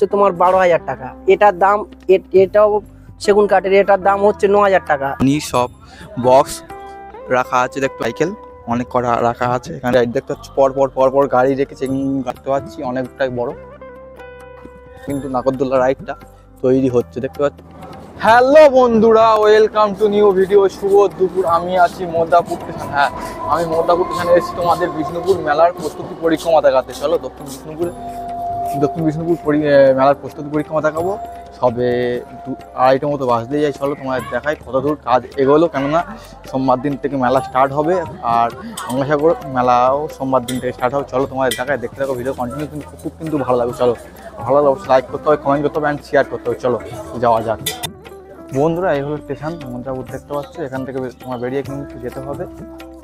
হচ্ছে তোমার 12,000 টাকা। এটার দাম এটাও সেগুন কাঠের, এটার দাম হচ্ছে 9,000 টাকা। সব বক্স রাখা আছে, দেখতে সাইকেল অনেক করা রাখা আছে এখানে। দেখতে পাচ্ছি পর গাড়ি রেখেছে, দেখতে পাচ্ছি অনেকটাই বড়, কিন্তু নাগরদোল্লা রাইডটা তৈরি হচ্ছে দেখতে পাচ্ছি। হ্যালো বন্ধুরা, ওয়েলকাম টু নিউ ভিডিও। শুভ দুপুর। আমি আছি মোদাপুর স্টেশন। হ্যাঁ, আমি মোদাপুর স্টেশনে এসেছি তোমাদের বিষ্ণুপুর মেলার প্রস্তুতি পরিক্রমা দেখাতে। চলো দক্ষিণ বিষ্ণুপুর মেলার প্রস্তুতি পরিক্রমা দেখাবো। সবে 2-2:30 মতো বাজতে যাই। চলো তোমাদের দেখাই কত দূর কাজ এগোলো, কেননা সোমবার দিন থেকে মেলা স্টার্ট হবে, আর গঙ্গাসাগর মেলাও সোমবার দিন থেকে স্টার্ট হবে। চলো তোমাদের দেখায়, দেখতে থাকো ভিডিও কন্টিনিউ, কিন্তু ভালো লাগবে। চলো ভালো লাগবে, অবশ্যই লাইক করতে হবে, কমেন্ট করতে হবে, অ্যান্ড শেয়ার করতে হবে। চলো যাওয়া যাক বন্ধুরা। এই হলো স্টেশন মোদাপুর, দেখতে পাচ্ছ। এখান থেকে তোমার বেরিয়ে কিন্তু যেতে হবে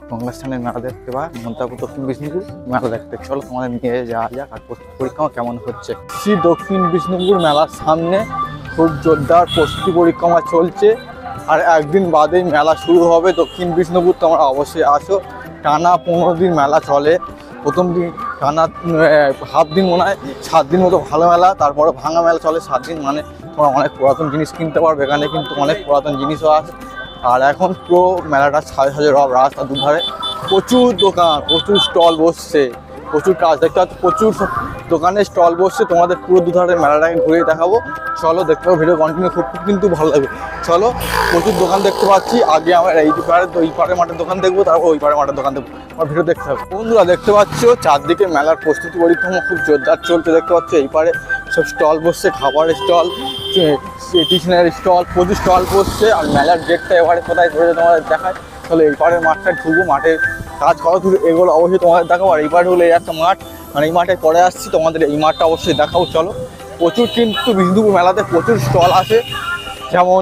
গঙ্গাস্থানের মেলা দেখতে বা মোদাপুর দক্ষিণ বিষ্ণুপুর মেলা দেখতে। চলো তোমাদের নিয়ে যাওয়া যাক আর পরিক্রমা কেমন হচ্ছে। শ্রী দক্ষিণ বিষ্ণুপুর মেলার সামনে খুব জোরদার প্রস্তুতি পরিক্রমা চলছে, আর একদিন বাদেই মেলা শুরু হবে। দক্ষিণ বিষ্ণুপুর তোমরা অবশ্যই আসো। টানা 15 দিন মেলা চলে। প্রথম দিন টানা হাফ দিন, মনে হয় 7 দিন মতো ভালো মেলা, তারপরে ভাঙা মেলা চলে 7 দিন। মানে তোমরা অনেক পুরাতন জিনিস কিনতে পারবে এখানে, কিন্তু অনেক পুরাতন জিনিসও আছে। আর এখন পুরো মেলাটা সাজে রব, রাস্তা দুধারে প্রচুর দোকান, প্রচুর স্টল বসছে, প্রচুর কাজ দেখতে পাচ্ছি, প্রচুর দোকানে স্টল বসছে। তোমাদের পুরো দুধারে মেলাটাকে ঘুরিয়ে দেখাবো। চলো দেখতে পাবো, ভিডিও কন্টিনিউ, খুব কিন্তু ভালো লাগবে। চলো, প্রচুর দোকান দেখতে পাচ্ছি। আগে আমার এই পাড়ে মাঠের দোকান দেখবো, তারপর ওই পাড়ে মাঠের দোকান দেখবো। আমার ভিডিও দেখতে হবে বন্ধুরা। দেখতে পাচ্ছ চারদিকে মেলার প্রস্তুতি পরিক্রমা খুব জোরদার চলছে। দেখতে পাচ্ছ এই পাড়ে সব স্টল বসছে, খাবারের স্টল, স্টেশনারি স্টল, প্রচুর স্টল বসছে। আর মেলার ডেটটা এবারে কোথায় ধরে তোমাদের দেখায়। চলো এই পাড়ের মাঠটা ঢুকবো, মাঠে কাজ করা দূর এগুলো অবশ্যই তোমাদের দেখাবো। আর এই পাড়ে হলো এই একটা মাঠ, মানে এই মাঠে পরে আসছি, তোমাদের এই মাঠটা অবশ্যই দেখাবো। চলো, প্রচুর কিন্তু বিষ্ণুপুর মেলাতে প্রচুর স্টল আছে। যেমন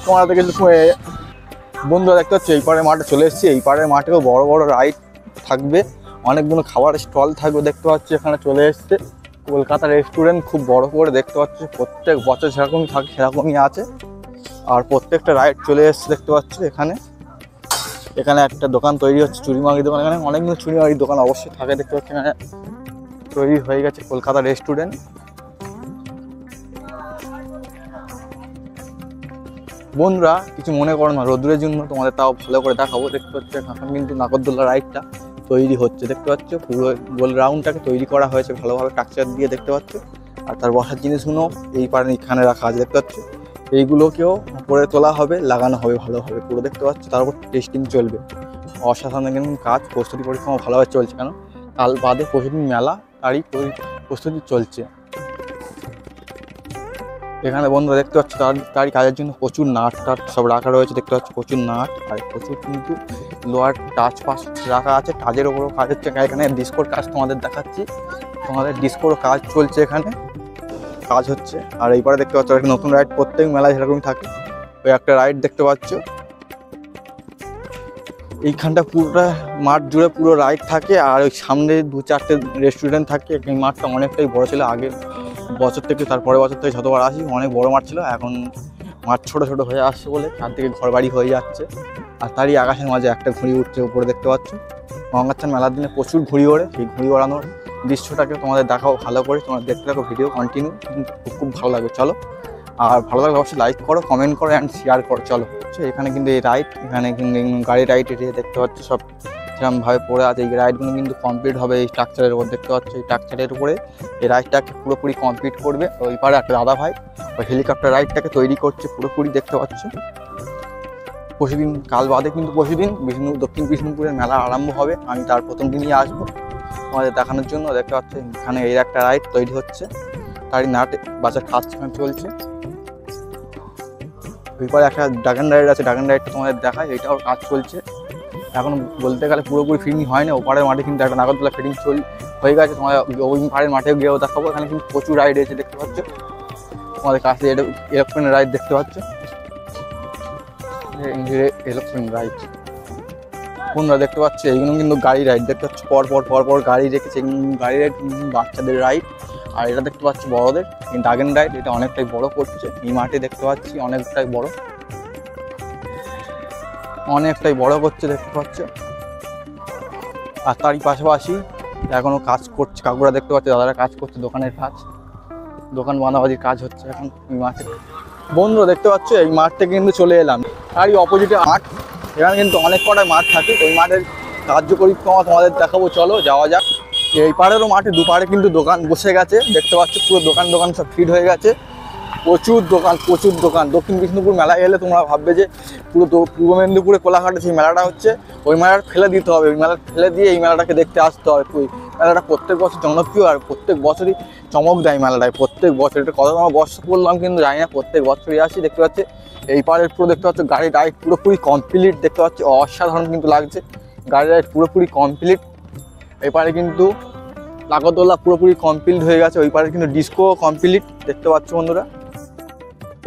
তোমরা দেখে বন্ধুরা দেখতে পাচ্ছ এই পাড়ের মাঠে চলে এসেছি। এই পাড়ের মাঠেও বড় বড় রাইড থাকবে, অনেকগুলো খাবারের স্টল থাকবে। দেখতে পাচ্ছি এখানে চলে এসছে কলকাতা রেস্টুরেন্ট, খুব বড় করে দেখতে পাচ্ছি। প্রত্যেক বছর সেরকমই থাকে, সেরকমই আছে। আর প্রত্যেকটা রাইড চলে এসছে দেখতে পাচ্ছ। এখানে একটা দোকান তৈরি হচ্ছে, চুরিমাগির দোকান। এখানে অনেকগুলো চুরিমাগির দোকান অবশ্যই থাকে দেখতে পাচ্ছি। এখানে তৈরি হয়ে গেছে কলকাতা রেস্টুরেন্ট। বন্ধুরা কিছু মনে করো না, রোদ্রের জন্য তোমাদের তাও ভালো করে দেখাবো। দেখতে পাচ্ছ এখন কিন্তু নাগরদোল্লা রাইডটা তৈরি হচ্ছে দেখতে পাচ্ছ। পুরো গোল রাউন্ডটাকে তৈরি করা হয়েছে ভালোভাবে স্ট্রাকচার দিয়ে দেখতে পাচ্ছ। আর তার বসার জিনিসগুলো এই পারে এখানে রাখা আছে দেখতে পাচ্ছ। এইগুলোকেও উপরে তোলা হবে, লাগানো হবে ভালোভাবে পুরো দেখতে পাচ্ছ। তারপর টেস্টিং চলবে। অসাধারণ কিন্তু কাজ, প্রস্তুতি পরিক্রমা ভালোভাবে চলছে, কেন কাল বাদে প্রতিদিন মেলা, তারই প্রস্তুতি চলছে এখানে। বন্ধুরা দেখতে পাচ্ছ তারই কাজের জন্য প্রচুর নাট টাট সব রাখা রয়েছে দেখতে পাচ্ছ। প্রচুর নাট আর প্রচুর কিন্তু লোহার টাচ পাস রাখা আছে। টাচের ওপরও কাজ হচ্ছে। এখানে ডিস্কোর কাজ তোমাদের দেখাচ্ছি, তোমাদের ডিস্কোরও কাজ চলছে, এখানে কাজ হচ্ছে। আর এইবারে দেখতে পাচ্ছ একটা নতুন রাইড, প্রত্যেক মেলায় সেরকমই থাকে। ওই একটা রাইড দেখতে পাচ্ছ। এইখানটা পুরোটা মাঠ জুড়ে পুরো রাইড থাকে, আর ওই সামনে 2-4টে রেস্টুরেন্ট থাকে। এই মাঠটা অনেকটাই বড় ছিল আগে বছর থেকে, তারপরে বছর থেকে যতবার আসি অনেক বড় মাঠ ছিল। এখন মাঠ ছোট ছোট হয়ে আসছে বলে চারদিকে ঘর বাড়ি হয়ে যাচ্ছে। আর তারই আকাশের মাঝে একটা ঘুড়ি উঠছে উপরে দেখতে পাচ্ছ। গঙ্গাস্থান মেলার দিনে প্রচুর ঘুড়ি ওড়ে, সেই ঘুড়ি ওড়ানোর দৃশ্যটাকে তোমাদের দেখাও ভালো করে। তোমরা দেখতে থাকো ভিডিও কন্টিনিউ, খুব ভালো লাগবে। চলো, আর ভালো লাগলে অবশ্যই লাইক করো, কমেন্ট করো, অ্যান্ড শেয়ার করো। চলো, এখানে কিন্তু এই রাইড, এখানে কিন্তু গাড়ি রাইড এরিয়া দেখতে পাচ্ছ সব সেরকমভাবে পড়ে আছে। এই রাইডগুলো কিন্তু কমপ্লিট হবে এই স্ট্রাকচারের উপর দেখতে পাচ্ছ। এই স্ট্রাকচারের উপরে এই রাইডটাকে পুরোপুরি কমপ্লিট করবে। ওই পারে একটা দাদা ভাই ওই হেলিকপ্টার রাইডটাকে তৈরি করছে পুরোপুরি দেখতে পাচ্ছ। পরশুদিন, কাল বাদে কিন্তু পরশুদিন দক্ষিণ বিষ্ণুপুরের মেলা আরম্ভ হবে। আমি তার প্রথম দিনই আসবো তোমাদের দেখানোর জন্য। দেখতে পাচ্ছ এখানে এর একটা রাইড তৈরি হচ্ছে, তারই নাট বাজার কাজ সেখানে চলছে। ওই পারে একটা ড্রাগন রাইড আছে, ড্রাগন রাইডটা তোমাদের দেখায়, এটাও কাজ চলছে। এখন বলতে গেলে পুরোপুরি ফিটিং হয় না। ওপারের মাঠে কিন্তু একটা নাগরদোল্লা ফিটিং হয়ে গেছে। তোমার ওই পাড়ের মাঠে গিয়েও দেখাবো। এখানে কিন্তু প্রচুর রাইড এসে দেখতে পাচ্ছ। তোমাদের কাছে এরোপ্লেন রাইড দেখতে পাচ্ছ, এরোপ্লেন রাইড। বন্ধুরা দেখতে পাচ্ছ এইগুলো কিন্তু গাড়ি রাইড দেখতে পাচ্ছ। পর গাড়ি রেখেছে, গাড়ি রাইড বাচ্চাদের রাইড। আর এটা দেখতে পাচ্ছি বড়দের ড্রাগন রাইড, এটা অনেকটাই বড় করছে। এই মাঠে দেখতে পাচ্ছি অনেকটাই বড় করছে দেখতে পাচ্ছ। আর তারই পাশাপাশি এখনো কাজ করছে কাকুরা দেখতে পাচ্ছে, দাদারা কাজ করছে দোকানের কাজ। দোকান বাঁধাবাজির কাজ হচ্ছে এখন এই মাঠে। বন্ধুরা দেখতে পাচ্ছ এই মাঠ থেকে কিন্তু চলে এলাম, তারই অপোজিটে মাঠ। এখানে কিন্তু অনেক কটা মাঠ থাকে, ওই মাঠের কার্যকরী তোমাদের দেখাবো, চলো যাওয়া যাক। এই পাড়েরও মাঠে দুপাড়ে কিন্তু দোকান বসে গেছে, দেখতে পাচ্ছ পুরো দোকান সব ফিট হয়ে গেছে। প্রচুর দোকান। দক্ষিণ বিষ্ণুপুর মেলায় এলে তোমরা ভাববে যে পুরো পূর্ব মেদিনীপুরে কোলাঘাটে সেই মেলাটা হচ্ছে, ওই মেলাটা ফেলে দিতে হবে, ওই মেলা ফেলে দিয়ে এই মেলাটাকে দেখতে আসতে হবে। মেলাটা প্রত্যেক বছর জনপ্রিয় আর প্রত্যেক বছরই চমক দেয় মেলাটায়, প্রত্যেক বছর। এটা কত আমার বর্ষ করলাম কিন্তু জানি না, প্রত্যেক বছরই আসি। দেখতে পাচ্ছি এই পাড়ের পুরো দেখতে পাচ্ছ গাড়ি রাইড পুরোপুরি কমপ্লিট, দেখতে পাচ্ছি অসাধারণ কিন্তু লাগছে, গাড়ি রাইড পুরোপুরি কমপ্লিট। এই পাড়ে কিন্তু নাগরদোলা পুরোপুরি কমপ্লিট হয়ে গেছে, ওই পাড়ে কিন্তু ডিস্কো কমপ্লিট, দেখতে পাচ্ছ বন্ধুরা।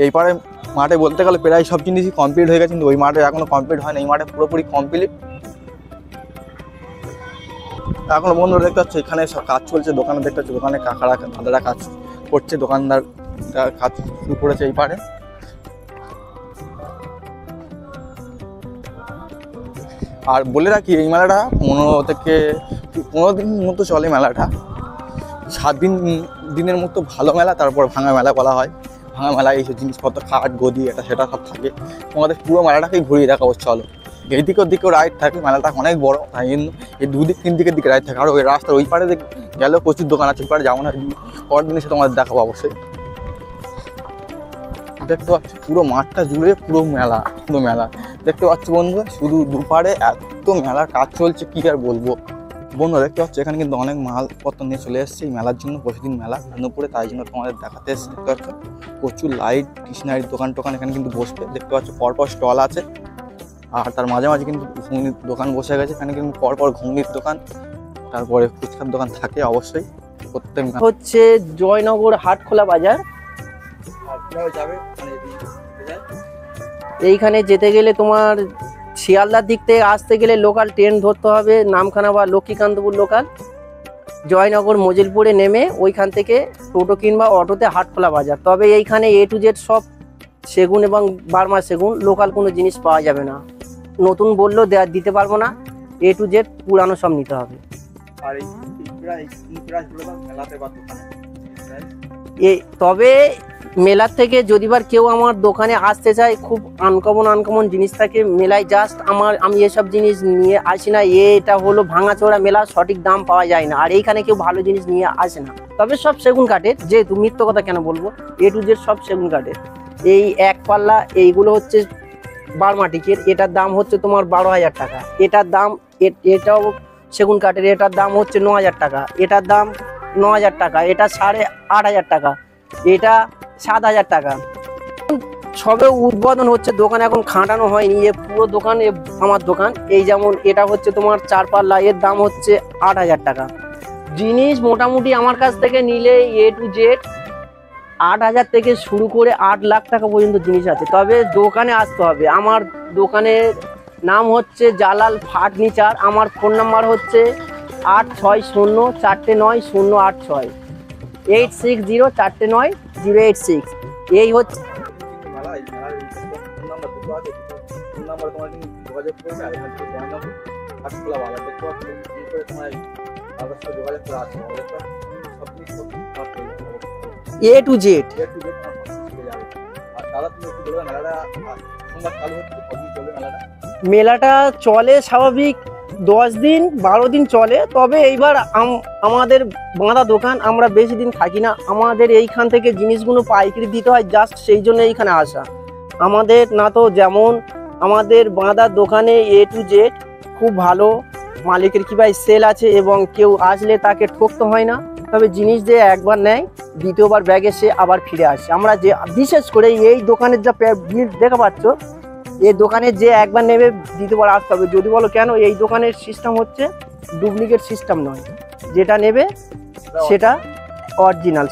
এই পাড়ে মাঠে বলতে গেলে প্রায় সব জিনিসই কমপ্লিট হয়ে গেছে, কিন্তু ওই মাঠে এখনো কমপ্লিট হয় না, এই মাঠে পুরোপুরি কমপ্লিট। এখন বন্ধুরা দেখতে পাচ্ছ এখানে সব কাজ চলছে দোকানে, দেখতে পাচ্ছ দোকানে কাকারা দাদারা কাজ করছে, দোকানদার কাজ শুরু করেছে এই পাড়ে। আর বলে রাখি এই মেলাটা 15 দিন মতো চলে মেলাটা, 7 দিনের মতো ভালো মেলা, তারপর ভাঙা মেলা বলা হয়। ভাঙা মেলায় এইসব জিনিসপত্র খাট গদি এটা সেটা সব থাকে, তোমাদের পুরো মেলাটাকেই ঘুরিয়ে দেখাবো চলো। এই দিকেও রাইড থাকে, মেলাটা অনেক বড়, তাই জন্য এই 2-3 দিকের দিকে রাইড থাকে। আর ওই রাস্তার ওই পাড়ে গেলেও প্রচুর দোকান আছে, ওই পাড়ে যাবো না, পরের দিনে সে তোমাদের দেখাবো অবশ্যই। দেখতে পাচ্ছ পুরো মাঠটা জুড়ে পুরো মেলা দেখতে পাচ্ছ বন্ধুরা, শুধু দুপারে এত মেলার কাজ চলছে কি আর বলবো। বন্ধুরা দেখতে পাচ্ছ এখানে কিন্তু অনেক মালপত্র নিয়ে চলে এসছে এই মেলার জন্য, প্রতিদিন মেলা বিষ্ণুপুরে, তাই জন্য তোমাদের দেখাতে এসছে। দেখতে পাচ্ছ প্রচুর লাইট, স্টেশনারির দোকান এখানে কিন্তু বসবে, দেখতে পাচ্ছ পরপর স্টল আছে। আর তার মাঝে কিন্তু ঘুগনির দোকান বসে গেছে, এখানে কিন্তু পরপর ঘুগনির দোকান, তারপরে ফুচকার দোকান থাকে অবশ্যই প্রত্যেক। হচ্ছে জয়নগর হাটখোলা বাজার। এইখানে যেতে গেলে তোমার শিয়ালদার দিক থেকে আসতে গেলে লোকাল ট্রেন ধরতে হবে, নামখানা বা লক্ষ্মীকান্তপুর লোকাল, জয়নগর মজিলপুরে নেমে ওইখান থেকে টোটো কিংবা অটোতে হাটখোলা বাজার। তবে এইখানে A to Z সব সেগুন এবং বার্মা সেগুন, লোকাল কোনো জিনিস পাওয়া যাবে না, নতুন বললেও দিতে পারবো না, A to Z পুরানো সব নিতে হবে। তবে মেলার থেকে যদিবার কেউ আমার দোকানে আসতে চায়, খুব আনকমন জিনিস থাকে মেলায়, জাস্ট আমি এসব জিনিস নিয়ে আসি না, এটা হলো ভাঙাচোরা মেলা, সঠিক দাম পাওয়া যায় না, আর এইখানে কেউ ভালো জিনিস নিয়ে আসে না। তবে সব সেগুন কাঠের, যেহেতু মিথ্য কথা কেন বলবো, A to Z সব সেগুন কাঠের। এই এক পাল্লা এইগুলো হচ্ছে বারমাটিকের, এটার দাম হচ্ছে তোমার 12,000 টাকা, এটার দাম এটাও সেগুন কাঠের, এটার দাম হচ্ছে 9,000 টাকা, এটার দাম 9,000 টাকা, এটা 8,500 টাকা, এটা 7,000 টাকা। সবে উদ্বোধন হচ্ছে, দোকান এখন খাটানো হয়নি, এ পুরো দোকান আমার দোকান। এই যেমন এটা হচ্ছে তোমার 4 পাল্লা, এর দাম হচ্ছে 8,000 টাকা। জিনিস মোটামুটি আমার কাছ থেকে নিলে A to Z 8,000 থেকে শুরু করে 8 লাখ টাকা পর্যন্ত জিনিস আছে। তবে দোকানে আসতে হবে, আমার দোকানের নাম হচ্ছে জালাল ফার্নিচার, আমার ফোন নাম্বার হচ্ছে 8604490086, 8604490086। এই হচ্ছে A to Z। মেলাটা চলে স্বাভাবিক 10 দিন 12 দিন চলে, তবে এইবার আমাদের বাঁধা দোকান, আমরা বেশি দিন থাকি না, আমাদের এইখান থেকে জিনিসগুলো পাইকারি দিতে হয়, জাস্ট সেই জন্য এইখানে আসা। আমাদের না তো যেমন আমাদের বাঁধা দোকানে A to Z খুব ভালো মালিকের কি ভাই সেল আছে, এবং কেউ আসলে তাকে ঠকতে হয় না। তবে জিনিস যে একবার নেয়, দ্বিতীয়বার ব্যাগে সে আবার ফিরে আসে। আমরা যে বিশেষ করে এই দোকানের যা ভিড় দেখা পাচ্ছ, এই দোকানে যে একবার নেবে দ্বিতীয়বার আসতে হবে। যদি বলো কেন, এই দোকানের সিস্টেম হচ্ছে ডুপ্লিকেট সিস্টেম নয়, যেটা নেবে সেটা অরিজিনাল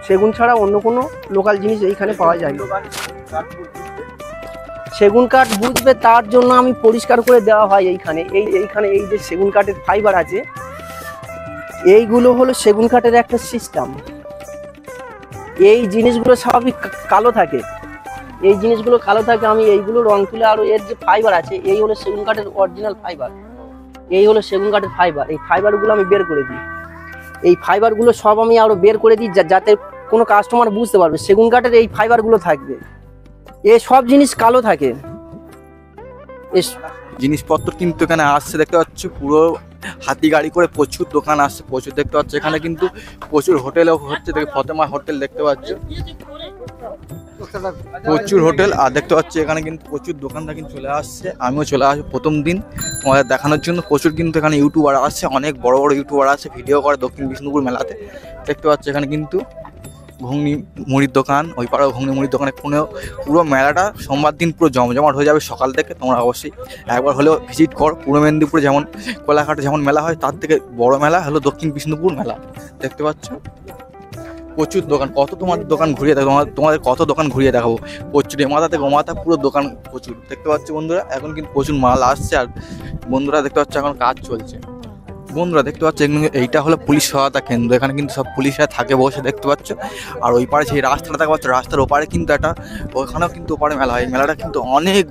সেগুন ছাড়া অন্য কোনো লোকাল জিনিস এইখানে পাওয়া যায় না। সেগুন কাঠ বুঝবে তার জন্য আমি পরিষ্কার করে দেওয়া হয় এইখানে। এই যে সেগুন কাঠের ফাইবার আছে, এইগুলো হলো সেগুন কাঠের একটা সিস্টেম। এই জিনিসগুলো স্বাভাবিক কালো থাকে, আমি এইগুলো রং তুলে, আরো এর যে ফাইবার আছে, এই হলো সেগুন কাঠের অরিজিনাল ফাইবার, এই হলো সেগুন কাঠের ফাইবার। এই ফাইবারগুলো আমি বের করে দিই, এই ফাইবারগুলো সব আমি আরো বের করে দিই, যাতে কোনো কাস্টমার বুঝতে পারবে সেগুন কাঠের এই ফাইবারগুলো থাকবে। এ সব জিনিস কালো থাকে। জিনিসপত্র কিন্তু এখানে আসছে দেখতে পাচ্ছ, পুরো হাতি গাড়ি করে প্রচুর দোকান আসছে, প্রচুর দেখতে পাচ্ছ। এখানে কিন্তু প্রচুর হোটেলও হচ্ছে, দেখে ফতেমা হোটেল দেখতে পাচ্ছ, প্রচুর হোটেল। আর দেখতে পাচ্ছি এখানে কিন্তু প্রচুর দোকানদার কিন্তু চলে আসছে। আমিও চলে আসবো প্রথম দিন তোমাদের দেখানোর জন্য। প্রচুর কিন্তু এখানে ইউটিউবার আসছে, অনেক বড় বড় ইউটিউবার আছে, ভিডিও করে দক্ষিণ বিষ্ণুপুর মেলাতে। দেখতে পাচ্ছ এখানে কিন্তু ঘুগনি মুড়ির দোকান, ওই পাড়াও ঘুগনি মুড়ির দোকানে পুরো মেলাটা সোমবার দিন পুরো জমজমাট হয়ে যাবে সকাল থেকে। তোমরা অবশ্যই একবার হলেও ভিজিট কর। পূর্ব মেদিনীপুরে যেমন কোলাঘাটে যেমন মেলা হয় তার থেকে বড় মেলা হলো দক্ষিণ বিষ্ণুপুর মেলা। দেখতে পাচ্ছ প্রচুর দোকান, কত তোমার দোকান ঘুরিয়ে দেখাবো, তোমাদের কত দোকান ঘুরিয়ে দেখাবো। প্রচুর এমাথা থেকে ওমাথা পুরো দোকান প্রচুর দেখতে পাচ্ছ বন্ধুরা। এখন কিন্তু প্রচুর মাল আসছে। আর বন্ধুরা দেখতে পাচ্ছ এখন কাজ চলছে। বন্ধুরা দেখতে পাচ্ছ এইটা হলো পুলিশ সহায়তা কেন্দ্র। এখানে কিন্তু সব পুলিশরা থাকে বসে দেখতে পাচ্ছ। আর ওই পারে সেই রাস্তাটা দেখা পাচ্ছ, রাস্তার ওপারে কিন্তু একটা, ওখানেও কিন্তু ওপারে মেলা হয়। মেলাটা কিন্তু অনেক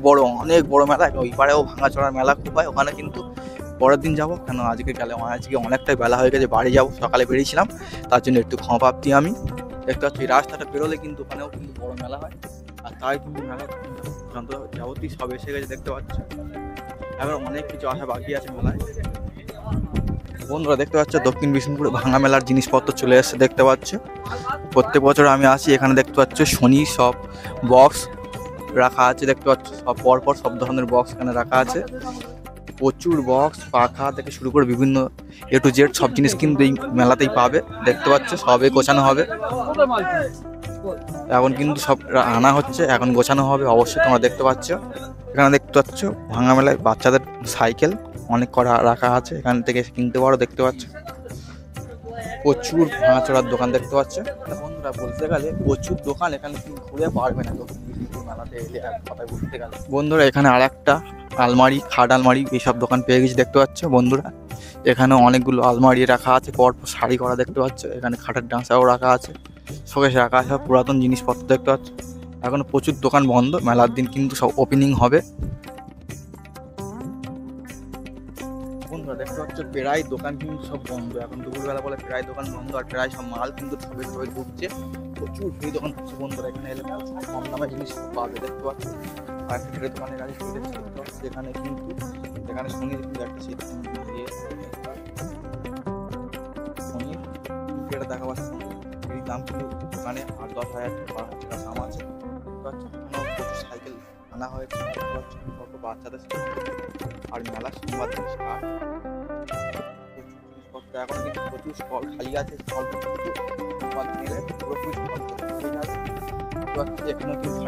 বড় মেলা। ওই পারেও ভাঙাচোরার মেলা খুব হয়। ওখানে কিন্তু পরের দিন যাবো, কেন আজকে গেলে আজকে অনেকটাই বেলা হয়ে গেছে, বাড়ি যাবো। সকালে বেরিয়েছিলাম, তার জন্য একটু ক্ষমা প্রাপ্তি আমি। দেখতে পাচ্ছি এই রাস্তাটা বেরোলে কিন্তু ওখানেও কিন্তু বড় মেলা হয়। আর তাই কিন্তু মেলা যন্ত্র যাবতীয় সব এসে গেছে দেখতে পাচ্ছ। এখন অনেক কিছু আসা বাকি আছে মেলায়। বন্ধুরা দেখতে পাচ্ছ দক্ষিণ বিষ্ণুপুরে ভাঙা মেলার জিনিসপত্র চলে এসেছে দেখতে পাচ্ছ। প্রত্যেক বছর আমি আসি, এখানে দেখতে পাচ্ছ শনি সব বক্স রাখা আছে দেখতে পাচ্ছ। সব পরপর সব ধরনের বক্স এখানে রাখা আছে। প্রচুর বক্স, পাখা থেকে শুরু করে বিভিন্ন A to Z সব জিনিস কিন্তু এই মেলাতেই পাবে দেখতে পাচ্ছ। সবে গোছানো হবে, এখন কিন্তু সব আনা হচ্ছে, এখন গোছানো হবে অবশ্যই। তোমরা দেখতে পাচ্ছ এখানে দেখতে পাচ্ছ ভাঙা মেলায় বাচ্চাদের সাইকেল অনেক করা রাখা আছে, এখান থেকে কিনতে পারো দেখতে পাচ্ছ। প্রচুর ভাঙাচোরার দোকান দেখতে পাচ্ছ। বন্ধুরা বলতে গেলে প্রচুর দোকান, এখানে তুমি ঘুরে পারবে না দক্ষিণ বিষ্ণুপুর মেলাতে এলে এক কথায় বলতে গেলে। বন্ধুরা এখানে আর একটা আলমারি, খাট আলমারি এইসব দোকান পেয়ে গেছি দেখতে পাচ্ছ। বন্ধুরা এখানে অনেকগুলো আলমারি রাখা আছে, পরপর শাড়ি করা দেখতে পাচ্ছ। এখানে খাটের ডাঁসাও রাখা আছে, শোকেস রাখা আছে, পুরাতন জিনিসপত্র দেখতে পাচ্ছ। এখন প্রচুর দোকান বন্ধ, মেলার দিন কিন্তু সব ওপেনিং হবে। বন্ধুরা দেখতে পাচ্ছ প্রায় দোকান কিন্তু সব বন্ধ, এখন দুপুরবেলা বলে প্রায় দোকান বন্ধ। আর প্রায় সব মাল কিন্তু সবে ঢুকছে, প্রচুর ভিড় দোকান হচ্ছে। বন্ধুরা এখানে এলে কম দামে জিনিস পাবে দেখতে পাচ্ছ। আর একটা দোকানের গাড়ি দেখতে পাচ্ছ, যেখানে কিন্তু এখানে শনির কিন্তু একটা শীত শনির এটা দেখা পাচ্ছে। এই দাম কিন্তু দোকানে 8-10 হাজার 12 টাকা দাম আছে দেখতে পাচ্ছ। প্রচুর সাইকেল আনা হয়েছে দেখতে পাচ্ছ, কত বাচ্চাদের। আর মেলা সোমবার দিন স্টার্ট। এখন কিন্তু প্রচুর স্টল খালি আছে, স্টল কিন্তু সোমবার দিনে পুরোপুরি স্টল হয়ে যাবে। এখানে কিন্তু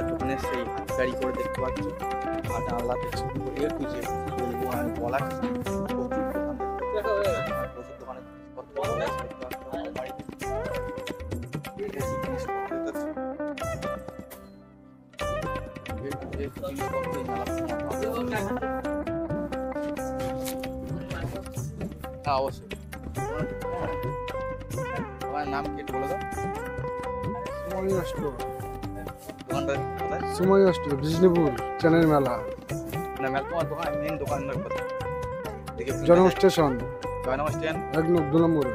দোকানের সেই হাত গাড়ি করে দেখতে পাচ্ছ। আর আল্লাহ থেকে শুরু করে খুঁজে বলবো আমি বলার প্রচুর দোকান, প্রচুর দোকানের অবশ্যই। তোমার নাম কি বলে দাও? দোকানটা কোথায়? সময় নষ্ট বিষ্ণুপুর চ্যানেল মেলা না মেলা তোমার দোকান মেন দোকান কোথায়? জনম স্টেশন জয়নগর স্ট্যান্ড একদম 2 নম্বরে।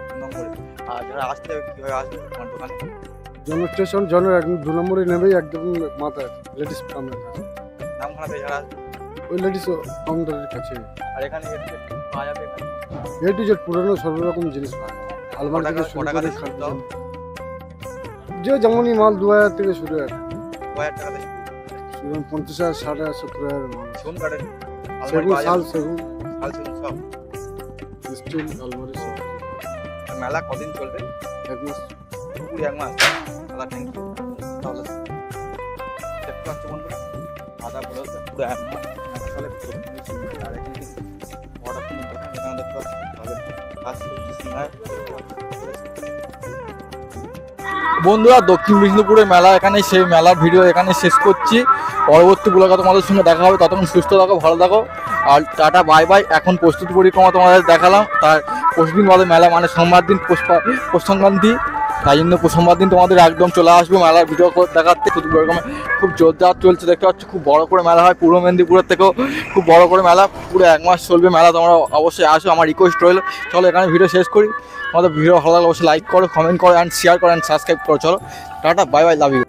আর যারা আসতে কীভাবে আসবে তোমার দোকানে? জনম স্টেশন একদম 2 নম্বরে নেবেই একদম মাথায় লেডিস কাউন্টার আছে। নামখানা থেকে যারা আসবে ওই লেডিস কাউন্টারের কাছে। আর এখানে পাওয়া যাবে A to Z পুরনো সর্বরকম জিনিস পায়, আলমারি থেকে শুরু করে যে যেমনই মাল 2000 থেকে শুরু হয়। 2000 টাকা থেকে শুরু 50,000 60,000 70,000 মাল। সেগুন কাঠের সেগুন শাল সেগুন সব স্টিল আলমারি সব। মেলা কদিন চলবে? 1 মাস। পুরো 1 মাস। দাদা থ্যাংক ইউ। তাহলে দেখতে পাচ্ছ বন্ধুরা দাদা বলে পুরো 1 মাস আসলে আর এখানে কিন্তু বড় কোনো দোকান এখানে দেখতে পাচ্ছি তাদের কাজ করছে সিঙ্গার। বন্ধুরা দক্ষিণ বিষ্ণুপুরের মেলা এখানে, সেই মেলার ভিডিও এখানে শেষ করছি। পরবর্তী ব্লগে তোমাদের সঙ্গে দেখা হবে, ততক্ষণ সুস্থ থাকো, ভালো থাকো। আর টাটা বাই বাই। এখন প্রস্তুতি পরিক্রমা তোমাদের দেখালাম, তার পরশুদিন বাদে মেলা, মানে সোমবার দিন পৌষ সংক্রান্তি। তাই জন্য সোমবার দিন তোমাদের একদম চলে আসবো মেলার ভিডিও দেখাতে। খুব জোরদার চলছে, দেখতে পাচ্ছ খুব বড় করে মেলা হয়, পূর্ব মেদিনীপুরের থেকেও খুব বড় করে মেলা, পুরো 1 মাস চলবে মেলা। তোমরা অবশ্যই আসো, আমার রিকোয়েস্ট রইলো। চলো এখানে ভিডিও শেষ করি। তোমাদের ভিডিও ভালো লাগলে অবশ্যই লাইক করো, কমেন্ট করো অ্যান্ড শেয়ার করো অ্যান্ড সাবস্ক্রাইব করো। চলো টাটা, বাই বাই, লাভ ইউ।